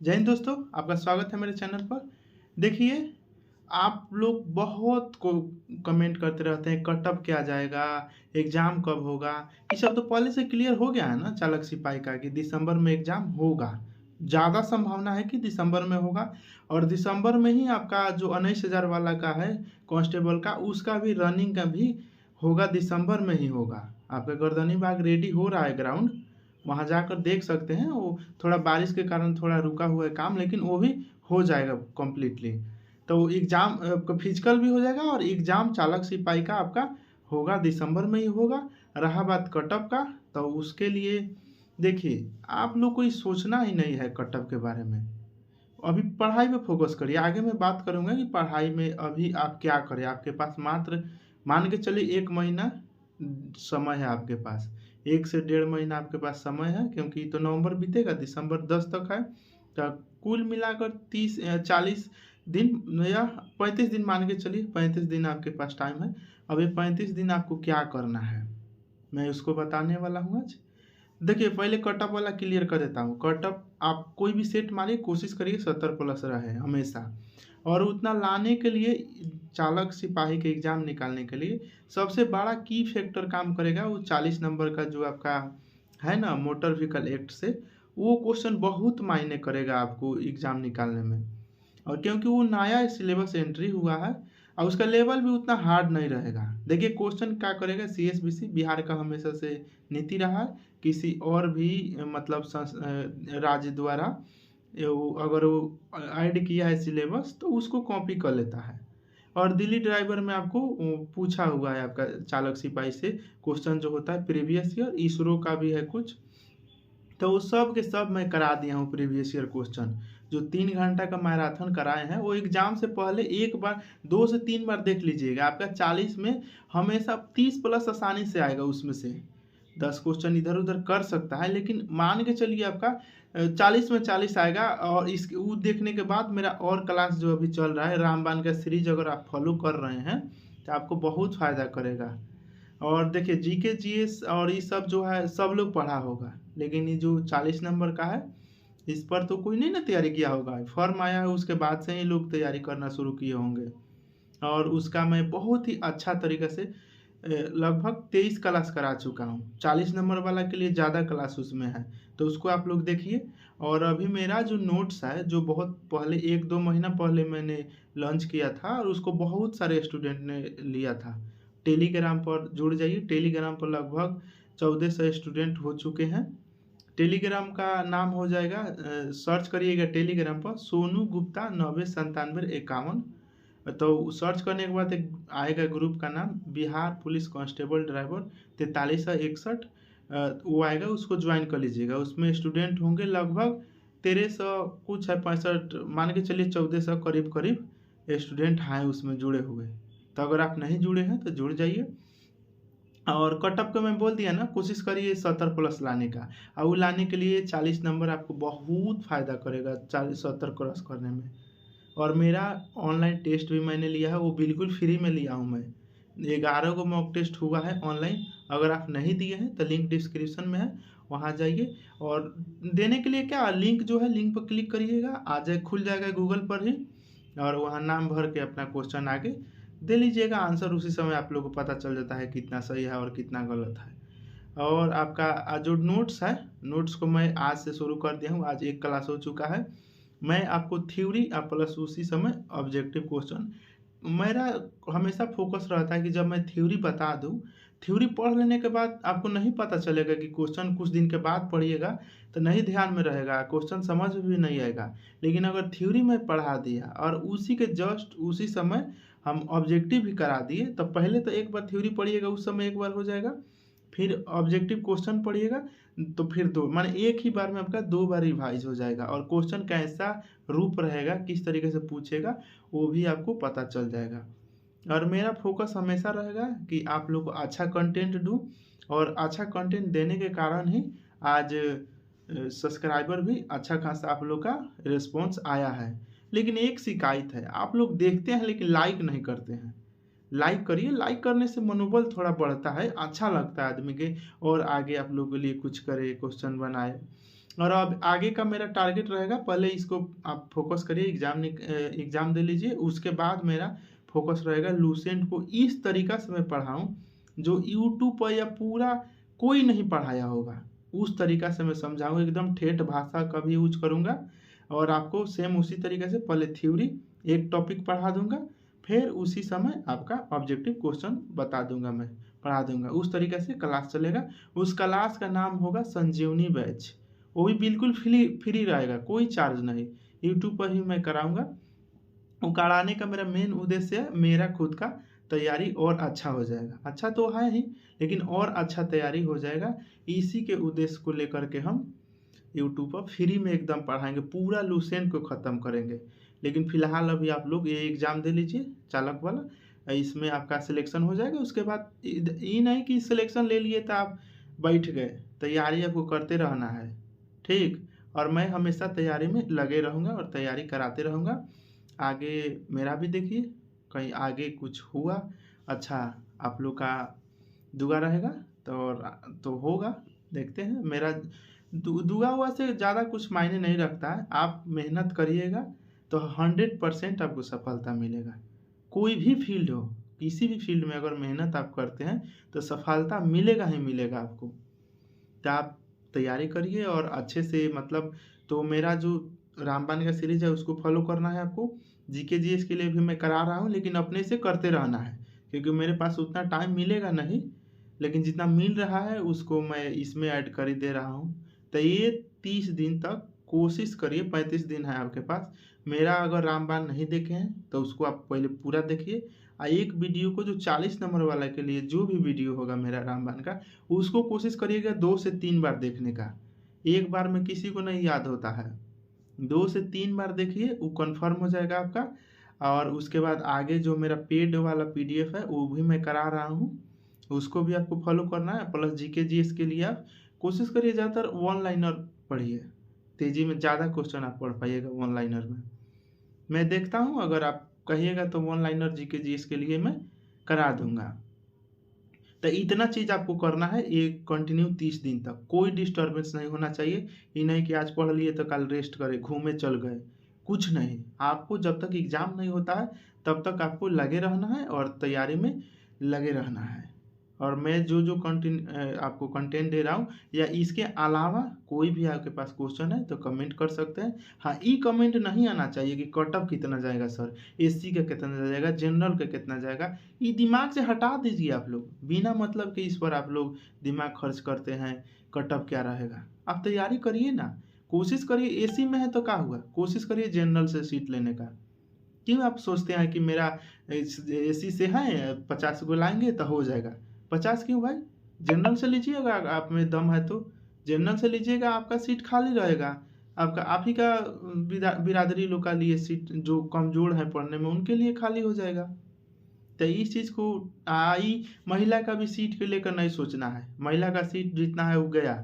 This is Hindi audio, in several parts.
जय हिंद दोस्तों, आपका स्वागत है मेरे चैनल पर। देखिए, आप लोग बहुत को कमेंट करते रहते हैं, कट ऑफ क्या जाएगा, एग्ज़ाम कब होगा? ये सब तो पहले से क्लियर हो गया है ना चालक सिपाही का कि दिसंबर में एग्ज़ाम होगा। ज़्यादा संभावना है कि दिसंबर में होगा और दिसंबर में ही आपका जो 19,000 वाला का है कांस्टेबल का, उसका भी रनिंग का भी होगा, दिसंबर में ही होगा। आपका गर्दनी बाग रेडी हो रहा है ग्राउंड, वहाँ जाकर देख सकते हैं। वो थोड़ा बारिश के कारण थोड़ा रुका हुआ है काम, लेकिन वो भी हो जाएगा कंप्लीटली। तो एग्ज़ाम आपका फिजिकल भी हो जाएगा और एग्ज़ाम चालक सिपाही का आपका होगा, दिसंबर में ही होगा। रहा बात कट ऑफ का, तो उसके लिए देखिए, आप लोग को ये सोचना ही नहीं है कट ऑफ के बारे में। अभी पढ़ाई पे फ़ोकस करिए। आगे मैं बात करूँगा कि पढ़ाई में अभी आप क्या करें। आपके पास मात्र मान के चलिए 1 महीना समय है आपके पास। 1 से डेढ़ महीना आपके पास समय है, क्योंकि तो नवंबर बीतेगा, दिसंबर 10 तक है। तो कुल मिलाकर 40 दिन या 35 दिन मान के चलिए, 35 दिन आपके पास टाइम है। अब ये 35 दिन आपको क्या करना है, मैं उसको बताने वाला हूँ आज। देखिए, पहले कटऑफ वाला क्लियर कर देता हूँ। कटऑफ आप कोई भी सेट मारिए, कोशिश करिए 70 प्लस रहे हमेशा। और उतना लाने के लिए, चालक सिपाही के एग्ज़ाम निकालने के लिए सबसे बड़ा की फैक्टर काम करेगा वो 40 नंबर का जो आपका है ना मोटर व्हीकल एक्ट से, वो क्वेश्चन बहुत मायने करेगा आपको एग्ज़ाम निकालने में। और क्योंकि वो नया सिलेबस एंट्री हुआ है और उसका लेवल भी उतना हार्ड नहीं रहेगा। देखिए, क्वेश्चन क्या करेगा, सीएसबीसी बिहार का हमेशा से नीति रहा है, किसी और भी मतलब राज्य द्वारा अगर वो ऐड किया है सिलेबस तो उसको कॉपी कर लेता है। और दिल्ली ड्राइवर में आपको पूछा हुआ है आपका चालक सिपाही से क्वेश्चन जो होता है प्रीवियस ईयर, इसरो का भी है कुछ। तो वो सब के सब मैं करा दिया हूँ प्रीवियस ईयर क्वेश्चन। जो 3 घंटा का मैराथन कराए हैं, वो एग्ज़ाम से पहले एक बार 2 से 3 बार देख लीजिएगा। आपका 40 में हमेशा 30 प्लस आसानी से आएगा, उसमें से 10 क्वेश्चन इधर-उधर कर सकता है, लेकिन मान के चलिए आपका 40 में 40 आएगा। और इसके वो देखने के बाद मेरा और क्लास जो अभी चल रहा है, रामबाण का सीरीज अगर आप फॉलो कर रहे हैं, तो आपको बहुत फ़ायदा करेगा। और देखिए, जीके जीएस और ये सब जो है सब लोग पढ़ा होगा, लेकिन ये जो 40 नंबर का है, इस पर तो कोई नहीं ना तैयारी किया होगा। फॉर्म आया है उसके बाद से ही लोग तैयारी करना शुरू किए होंगे। और उसका मैं बहुत ही अच्छा तरीके से लगभग 23 क्लास करा चुका हूँ। 40 नंबर वाला के लिए ज़्यादा क्लास उसमें है, तो उसको आप लोग देखिए। और अभी मेरा जो नोट्स है, जो बहुत पहले 1-2 महीना पहले मैंने लॉन्च किया था और उसको बहुत सारे स्टूडेंट ने लिया था। टेलीग्राम पर जुड़ जाइए, टेलीग्राम पर लगभग 1400 स्टूडेंट हो चुके हैं। टेलीग्राम का नाम हो जाएगा, सर्च करिएगा टेलीग्राम पर सोनू गुप्ता 909751। तो सर्च करने के बाद एक आएगा ग्रुप का नाम, बिहार पुलिस कांस्टेबल ड्राइवर 4361। वो आएगा, उसको ज्वाइन कर लीजिएगा। उसमें स्टूडेंट होंगे लगभग 1300 कुछ है, 65 मान के चलिए 1400 करीब करीब स्टूडेंट हैं उसमें जुड़े हुए। तो अगर आप नहीं जुड़े हैं तो जुड़ जाइए। और कट ऑफ का मैं बोल दिया ना, कोशिश करिए 70 प्लस लाने का। और वो लाने के लिए 40 नंबर आपको बहुत फ़ायदा करेगा 40-70 क्रॉस करने में। और मेरा ऑनलाइन टेस्ट भी मैंने लिया है, वो बिल्कुल फ्री में लिया हूँ मैं। 11 गो मॉक टेस्ट हुआ है ऑनलाइन। अगर आप नहीं दिए हैं तो लिंक डिस्क्रिप्शन में है, वहाँ जाइए। और देने के लिए क्या, लिंक जो है, लिंक पर क्लिक करिएगा, आ जाए, खुल जाएगा गूगल पर ही। और वहाँ नाम भर के अपना क्वेश्चन आगे दे लीजिएगा, आंसर उसी समय आप लोगों को पता चल जाता है कितना सही है और कितना गलत है। और आपका जो नोट्स है, नोट्स को मैं आज से शुरू कर दिया हूँ, आज 1 क्लास हो चुका है। मैं आपको थ्योरी प्लस उसी समय ऑब्जेक्टिव क्वेश्चन, मेरा हमेशा फोकस रहता है कि जब मैं थ्योरी बता दूँ, थ्योरी पढ़ लेने के बाद आपको नहीं पता चलेगा कि क्वेश्चन कुछ दिन के बाद पढ़िएगा तो नहीं ध्यान में रहेगा, क्वेश्चन समझ में भी नहीं आएगा। लेकिन अगर थ्योरी में पढ़ा दिया और उसी के जस्ट उसी समय हम ऑब्जेक्टिव भी करा दिए, तो पहले तो एक बार थ्योरी पढ़िएगा, उस समय एक बार हो जाएगा, फिर ऑब्जेक्टिव क्वेश्चन पढ़िएगा, तो फिर 2 माने एक ही बार में आपका 2 बार रिवाइज़ हो जाएगा। और क्वेश्चन कैसा रूप रहेगा, किस तरीके से पूछेगा, वो भी आपको पता चल जाएगा। और मेरा फ़ोकस हमेशा रहेगा कि आप लोग को अच्छा कंटेंट दूँ। और अच्छा कंटेंट देने के कारण ही आज सब्सक्राइबर भी अच्छा खासा आप लोग का रिस्पॉन्स आया है। लेकिन एक शिकायत है, आप लोग देखते हैं लेकिन लाइक नहीं करते हैं। लाइक करिए, लाइक करने से मनोबल थोड़ा बढ़ता है, अच्छा लगता है आदमी के, और आगे आप लोगों के लिए कुछ करे, क्वेश्चन बनाए। और अब आगे का मेरा टारगेट रहेगा, पहले इसको आप फोकस करिए, एग्ज़ाम दे लीजिए, उसके बाद मेरा फोकस रहेगा लूसेंट को इस तरीक़ा से मैं पढ़ाऊँ जो यूट्यूब पर या पूरा कोई नहीं पढ़ाया होगा, उस तरीक़ा से मैं समझाऊँ, एकदम ठेठ भाषा का भी यूज करूँगा और आपको सेम उसी तरीके से पहले थ्योरी एक टॉपिक पढ़ा दूँगा, फिर उसी समय आपका ऑब्जेक्टिव क्वेश्चन बता दूँगा, मैं पढ़ा दूँगा। उस तरीके से क्लास चलेगा। उस क्लास का नाम होगा संजीवनी बैच। वो भी बिल्कुल फ्री रहेगा, कोई चार्ज नहीं, यूट्यूब पर ही मैं कराऊँगा। वो कराने का मेरा मेन उद्देश्य है मेरा खुद का तैयारी और अच्छा हो जाएगा। अच्छा तो है ही, लेकिन और अच्छा तैयारी हो जाएगा। इसी के उद्देश्य को लेकर के हम यूट्यूब पर फ्री में एकदम पढ़ाएँगे, पूरा लूसेंट को ख़त्म करेंगे। लेकिन फ़िलहाल अभी आप लोग ये एग्ज़ाम दे लीजिए चालक वाला, इसमें आपका सिलेक्शन हो जाएगा। उसके बाद ये नहीं कि सिलेक्शन ले लिए तो आप बैठ गए, तैयारी आपको करते रहना है, ठीक? और मैं हमेशा तैयारी में लगे रहूँगा और तैयारी कराते रहूँगा। आगे मेरा भी देखिए, कहीं आगे कुछ हुआ अच्छा आप लोग का दुआ रहेगा तो होगा, देखते हैं। मेरा दुआ से ज़्यादा कुछ मायने नहीं रखता है। आप मेहनत करिएगा तो 100% आपको सफलता मिलेगा। कोई भी फील्ड हो, किसी भी फील्ड में अगर मेहनत आप करते हैं तो सफलता मिलेगा ही मिलेगा आपको। तो आप तैयारी करिए और अच्छे से, मतलब तो मेरा जो रामबाण का सीरीज है उसको फॉलो करना है आपको। जीके जीएस के लिए भी मैं करा रहा हूँ, लेकिन अपने से करते रहना है, क्योंकि मेरे पास उतना टाइम मिलेगा नहीं, लेकिन जितना मिल रहा है उसको मैं इसमें ऐड कर ही दे रहा हूँ। तो ये 30 दिन तक कोशिश करिए, 35 दिन है आपके पास। मेरा अगर रामबाण नहीं देखे हैं तो उसको आप पहले पूरा देखिए, एक वीडियो को जो 40 नंबर वाला के लिए जो भी वीडियो होगा मेरा रामबाण का, उसको कोशिश करिएगा 2 से 3 बार देखने का। एक बार में किसी को नहीं याद होता है, 2 से 3 बार देखिए, वो कन्फर्म हो जाएगा आपका। और उसके बाद आगे जो मेरा पेड वाला पीडीएफ है वो भी मैं करा रहा हूँ, उसको भी आपको फॉलो करना है। प्लस जीके जीएस के लिए आप कोशिश करिए ज़्यादातर वन लाइनर पढ़िए, तेज़ी में ज़्यादा क्वेश्चन आप पढ़ पाइएगा वन लाइनर में। मैं देखता हूँ, अगर आप कहिएगा तो वन लाइनर जीके जीएस के लिए मैं करा दूँगा। तो इतना चीज़ आपको करना है, ये कंटिन्यू 30 दिन तक, कोई डिस्टर्बेंस नहीं होना चाहिए। ये नहीं कि आज पढ़ लिए तो कल रेस्ट करें, घूमे चल गए, कुछ नहीं। आपको जब तक एग्ज़ाम नहीं होता है तब तक आपको लगे रहना है और तैयारी में लगे रहना है। और मैं जो आपको कंटेंट दे रहा हूँ, या इसके अलावा कोई भी आपके पास क्वेश्चन है तो कमेंट कर सकते हैं। हाँ, ये कमेंट नहीं आना चाहिए कि कट ऑफ कितना जाएगा सर, एससी का कितना जाएगा, जनरल का कितना जाएगा। ये दिमाग से हटा दीजिए आप लोग, बिना मतलब के इस पर आप लोग दिमाग खर्च करते हैं कट ऑफ क्या रहेगा। आप तैयारी करिए ना, कोशिश करिए। एसी में है तो क्या हुआ, कोशिश करिए जनरल से सीट लेने का। क्यों आप सोचते हैं कि मेरा एसी से है 50 को लाएंगे तो हो जाएगा? 50 क्यों भाई, जनरल से लीजिएगा, आप में दम है तो जनरल से लीजिएगा, आपका सीट खाली रहेगा। आपका आप ही का बिरादरी लोग का लिए सीट, जो कमज़ोर है पढ़ने में, उनके लिए खाली हो जाएगा। तो इस चीज़ को आई, महिला का भी सीट को लेकर नहीं सोचना है। महिला का सीट जितना है वो गया,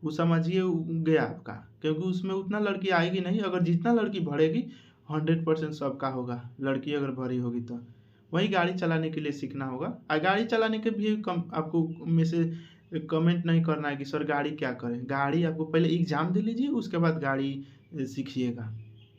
वो समझिए वो गया आपका, क्योंकि उसमें उतना लड़की आएगी नहीं। अगर जितना लड़की भरेगी 100% सबका होगा, लड़की अगर भरी होगी तो। वही गाड़ी चलाने के लिए सीखना होगा, और गाड़ी चलाने के भी आपको में से कमेंट नहीं करना है कि सर गाड़ी क्या करें। गाड़ी आपको पहले एग्ज़ाम दे लीजिए, उसके बाद गाड़ी सीखिएगा।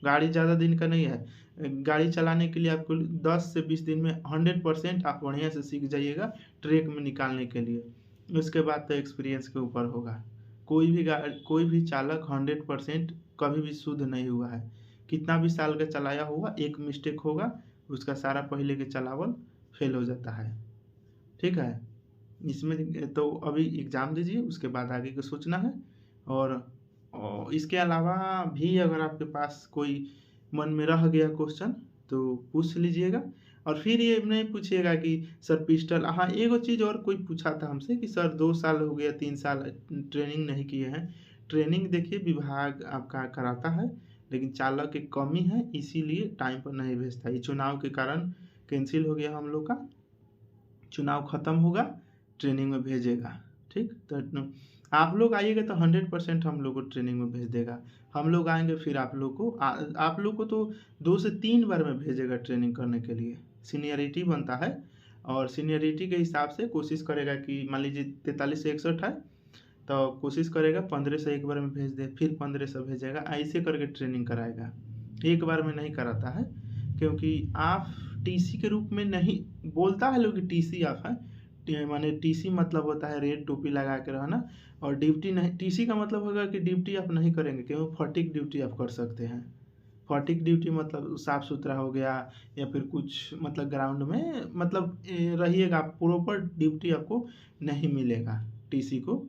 गाड़ी ज़्यादा दिन का नहीं है, गाड़ी चलाने के लिए आपको 10 से 20 दिन में 100% आप बढ़िया से सीख जाइएगा ट्रैक में निकालने के लिए। उसके बाद तो एक्सपीरियंस के ऊपर होगा। कोई भी चालक 100% कभी भी शुद्ध नहीं हुआ है। कितना भी साल का चलाया होगा, एक मिस्टेक होगा, उसका सारा पहले के चलावल फेल हो जाता है, ठीक है। इसमें तो अभी एग्ज़ाम दीजिए, उसके बाद आगे का सोचना है। और इसके अलावा भी अगर आपके पास कोई मन में रह गया क्वेश्चन तो पूछ लीजिएगा। और फिर ये नहीं पूछिएगा कि सर पिस्टल, हाँ एगो चीज़ और कोई पूछा था हमसे कि सर 2 साल हो गया, 3 साल ट्रेनिंग नहीं किए हैं। ट्रेनिंग देखिए विभाग आपका कराता है, लेकिन चालक की कमी है, इसीलिए टाइम पर नहीं भेजता। ये चुनाव के कारण कैंसिल हो गया हम लोग का, चुनाव ख़त्म होगा, ट्रेनिंग में भेजेगा, ठीक। तो आप लोग आइएगा तो 100% हम लोग को ट्रेनिंग में भेज देगा। हम लोग आएंगे फिर आप लोग को तो 2 से 3 बार में भेजेगा ट्रेनिंग करने के लिए। सीनियरिटी बनता है, और सीनियरिटी के हिसाब से कोशिश करेगा कि मान लीजिए 43 से 61 है तो कोशिश करेगा 1500 एक बार में भेज दे, फिर 1500 भेजेगा, ऐसे करके ट्रेनिंग कराएगा। एक बार में नहीं कराता है, क्योंकि आप टीसी के रूप में नहीं बोलता है लोग कि टीसी आप है, माने टीसी मतलब होता है रेड टोपी लगा के रहना, और ड्यूटी नहीं, टीसी का मतलब होगा कि ड्यूटी आप नहीं करेंगे, क्योंकि फटीक ड्यूटी आप कर सकते हैं। फटीक ड्यूटी मतलब साफ सुथरा हो गया, या फिर कुछ मतलब ग्राउंड में मतलब रहिएगा, प्रॉपर ड्यूटी आपको नहीं मिलेगा टीसी को।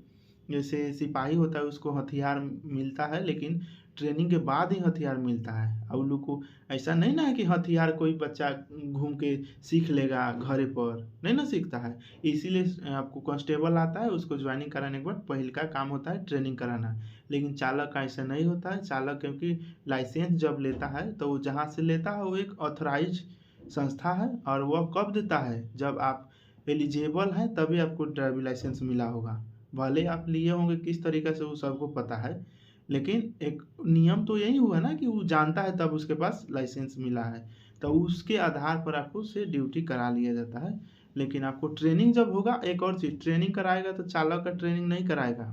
जैसे सिपाही होता है उसको हथियार मिलता है, लेकिन ट्रेनिंग के बाद ही हथियार मिलता है। और उन लोग को ऐसा नहीं ना है कि हथियार कोई बच्चा घूम के सीख लेगा घरे पर, नहीं ना सीखता है। इसीलिए आपको कांस्टेबल आता है, उसको ज्वाइनिंग कराने के बाद पहले का काम होता है ट्रेनिंग कराना। लेकिन चालक का ऐसा नहीं होता है। चालक क्योंकि लाइसेंस जब लेता है तो वो जहाँ से लेता है वो एक ऑथराइज संस्था है, और वह कब देता है, जब आप एलिजिबल हैं तभी आपको ड्राइविंग लाइसेंस मिला होगा। भले आप लिए होंगे किस तरीके से वो सबको पता है, लेकिन एक नियम तो यही हुआ ना कि वो जानता है तब उसके पास लाइसेंस मिला है, तो उसके आधार पर आपको उससे ड्यूटी करा लिया जाता है। लेकिन आपको ट्रेनिंग जब होगा, एक और चीज़, ट्रेनिंग कराएगा तो चालक का ट्रेनिंग नहीं कराएगा,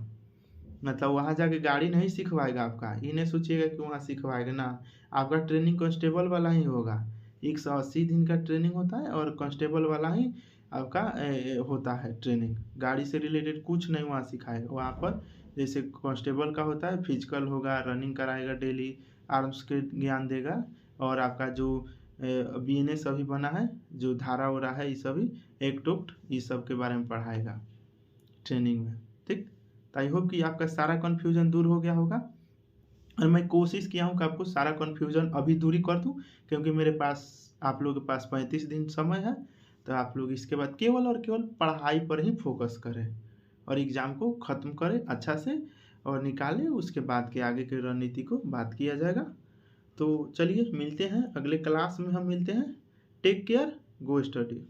मतलब वहाँ जाके गाड़ी नहीं सिखवाएगा आपका, ये नहीं सोचिएगा कि वहाँ सिखवाएगा ना। आपका ट्रेनिंग कांस्टेबल वाला ही होगा। 180 दिन का ट्रेनिंग होता है, और कांस्टेबल वाला ही आपका होता है ट्रेनिंग। गाड़ी से रिलेटेड कुछ नहीं वहाँ सिखाएगा। वहाँ पर जैसे कांस्टेबल का होता है, फिजिकल होगा, रनिंग कराएगा डेली, आर्म्स के ज्ञान देगा, और आपका जो बीएनएस अभी बना है, जो धारा वरा है, ये सभी एक्ट उक्ट ये सब के बारे में पढ़ाएगा ट्रेनिंग में। ठीक, तो आई होप कि आपका सारा कन्फ्यूजन दूर हो गया होगा, और मैं कोशिश किया हूँ कि आपको सारा कन्फ्यूजन अभी दूरी कर दूँ, क्योंकि मेरे पास, आप लोगों के पास 35 दिन समय है। तो आप लोग इसके बाद केवल और केवल पढ़ाई पर ही फोकस करें, और एग्ज़ाम को ख़त्म करें अच्छा से और निकालें। उसके बाद के आगे की रणनीति को बात किया जाएगा। तो चलिए मिलते हैं अगले क्लास में, हम मिलते हैं। टेक केयर, गो स्टडी।